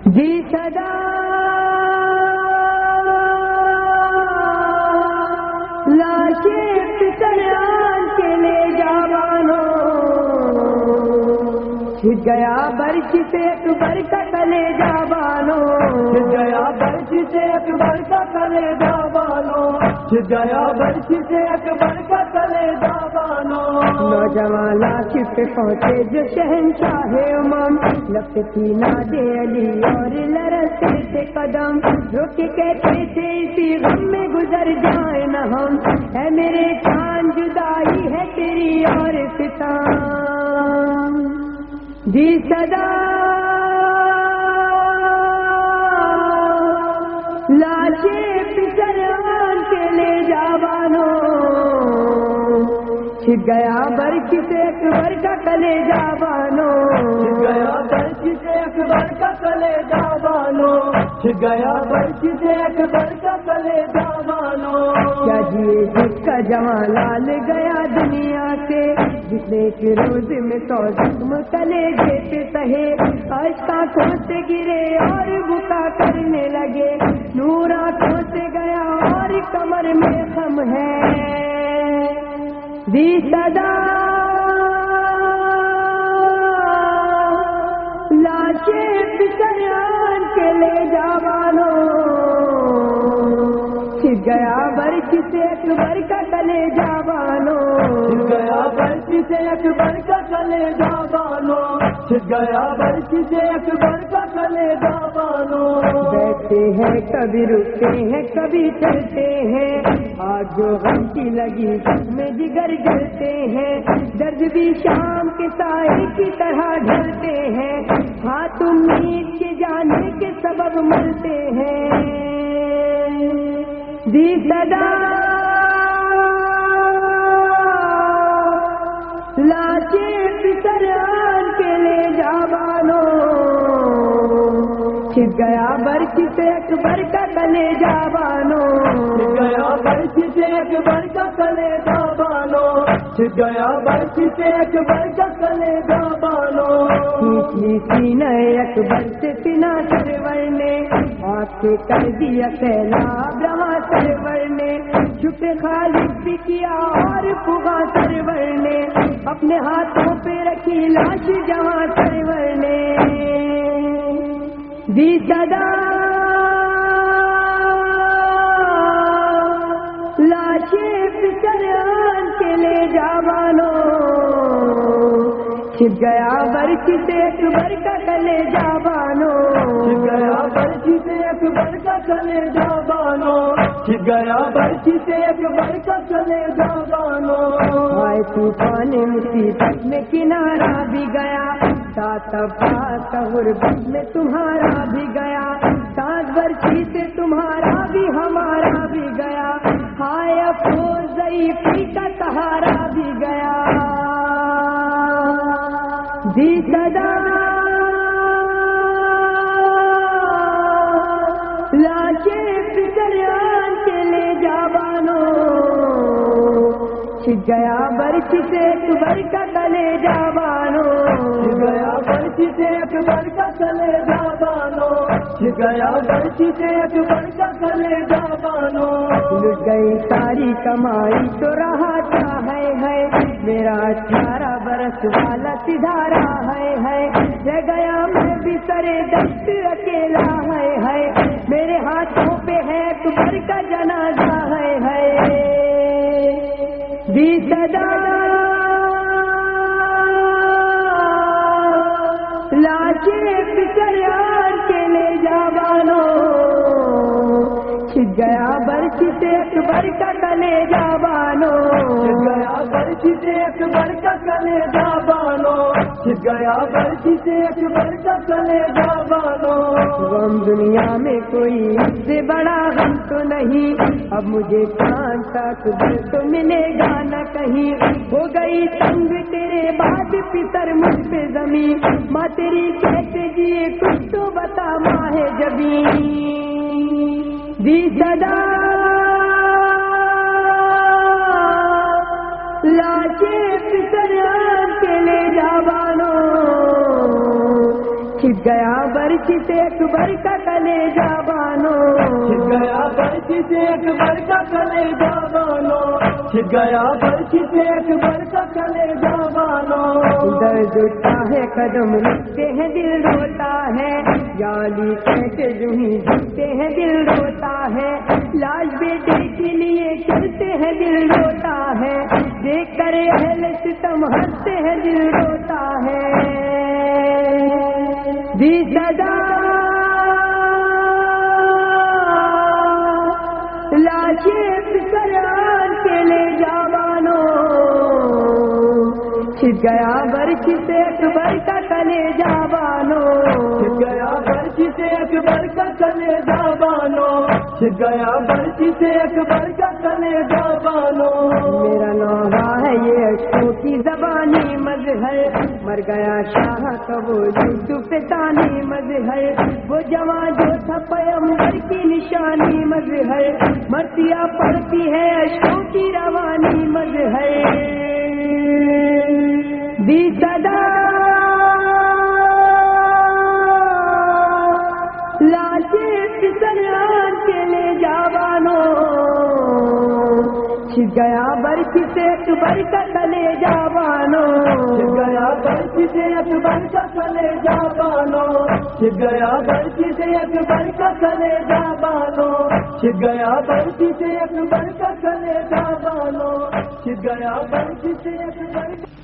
دی صدا لاشیں پسران کے لے جوانوں، چھٹ گیا برش سے اکبر کا کلیجہ بانو، چھٹ گیا برش سے اکبر کا کلیجہ بانو، چھٹ گیا برش سے اکبر کا کلیجہ بانو۔ نوجوان لاش پہ پہنچے جو شہنشاہ امم، لپٹتی نادے علی اور لرزتے تھے قدم، روک کے کہتے تھے اسی غم میں گزر جائیں نہ ہم، اے میرے جان جدائی ہے تیری اور ستم۔ دی صدا لاشیں پسران کے لے جوانوں، چھٹ گیا برش سے اکبر کا کلیجہ بانو، چھٹ گیا برش سے اکبر کا کلیجہ بانو، چھٹ گیا برش سے اکبر کا کلیجہ بانو۔ کیا جیے جس کا جوان لال گیا دنیا سے، جس نے ایک روز میں 100 زخم کلیجے پہ سہے، اشک آنکھوں سے گرے اور بکا کرنے لگے، نور آنکھوں سے گیا اور کمر میں خم ہے۔ دی صدا لاشیں پسران کے لے جوانوں، چھٹ گیا برش سے اکبر کا کلیجہ بانو، چھٹ گیا برش سے اکبر کا کلیجہ بانو، چھٹ گیا برش سے اکبر کا کلیجہ بانو۔ بیٹھتے ہیں کبھی رکتے ہیں کبھی چلتے ہیں، آج جو غم کی لگی میں جگر جلتے ہیں، درد بھی شام کے سائے کی طرح ڈھلتے ہیں، ہاتھ امید کے جانے کے سبب ملتے ہیں۔ دی صدا لاشیں پسران کے لے جوانوں، چھٹ گیا برش سے اکبر کا کلیجہ بانو، چھٹ گیا برش سے اکبر کا کلیجہ بانو، چھٹ گیا برش سے اکبر کا کلیجہ بانو۔ کھینچ لی سینہ اکبر سے سینہ سرور نے، آنکھ سے کر دیا سیلاب رواں سرور نے، شکر خالق بھی کیا اور پھگا سرور نے، اپنے ہاتھوں پہ رکھی لاش جواں سرور نے۔ دی صدا لاشیں پسران کے لے جوانوں، چھٹ گیا برش سے اکبر کا کلیجہ بانو، چھٹ گیا برش سے اکبر کا کلیجہ بانو، چھٹ گیا برش سے اکبر کا کلیجہ بانو۔ آئے طوفان مصیبت میں کنارہ بھی گیا، ساتھ افات غربت میں تمہارا بھی گیا، سانس برشی سے تمہارا بھی ہمارا بھی گیا، ہائے افسوس ضعیفی کا سہارا بھی گیا۔ دی صدا لاشیں پسران کے لے جوانوں، چھٹ گیا برش سے اکبر کا کلیجہ بانو، چھٹ گیا برش سے اکبر کا کلیجہ بانو، چھٹ گیا برش سے اکبر کا کلیجہ بانو۔ لٹ گئی ساری کمائی تو رہا کیا ہے، میرا 18 برس والا سدھارا ہے، رہ گیا میں بھی سرے دست اکیلا ہے، میرے ہاتھوں پہ ہے اکبر کا جنازہ ہے۔ دی صدا لاشیں پسران کے لے جوانوں، چھٹ گیا برش سے اکبر کا کلیجہ بانو، چھٹ گیا برش سے اکبر کا کلیجہ بانو، چھٹ گیا برش سے اکبر کا کلیجہ بانو۔ غم دنیا میں کوئی اس سے بڑا غم تو نہیں، اب مجھے چاند تک تو ملے گا نہ کہیں، ہو گئی تنگ تیرے بعد پتر مجھ پہ زمین، ماں تیری کیسے جیے کچھ تو بتا ماہ جبیں۔ دی صدا لاشیں پسران کے لے جوانوں، چھپ گیا برچی سے اکبر کا کلیجہ بانو، چھپ گیا برچی سے اکبر کا کلیجہ بانو، چھپ گیا برچی سے اکبر کا کلیجہ بانو۔ درد اٹھتا ہے قدم رکتے ہیں دل روتا ہے، یالی کہتے جو ہی جھکتے ہیں دل روتا ہے، لاش بیٹے کے لیے چلتے ہیں دل روتا ہے، دیکھ کر اہل ستم ہنستے ہیں دل روتا ہے۔ دی صدا لاشیں پسران کے لے جوانو، چھپ گیا برچی سے اکبر کا کلیجہ بانو، چھپ گیا برچی سے اکبر کا کلیجہ بانو، چھپ گیا برچی سے اکبر کا کلیجہ بانو۔ میرا نوحہ ہے یہ اشکوں کی زبانی مظہر، مر گیا شاہ کا وہ یوسف ثانی مظہر، وہ جوان جو تھا پیغمبر کی نشانی مظہر، مرثیہ پڑتی ہے اشکوں کی روانی مظہر۔ دی صدا لاشیں پسران کے لے جوانو، چھپ گیا برچی سے اکبر کا کلیجہ بانو، چھپ گیا برچی سے اکبر کا کلیجہ بانو، چھپ گیا برچی سے اکبر کا کلیجہ بانو، چھپ گیا برچی سے اکبر کا کلیجہ بانو، چھپ گیا برچی سے اکبر کا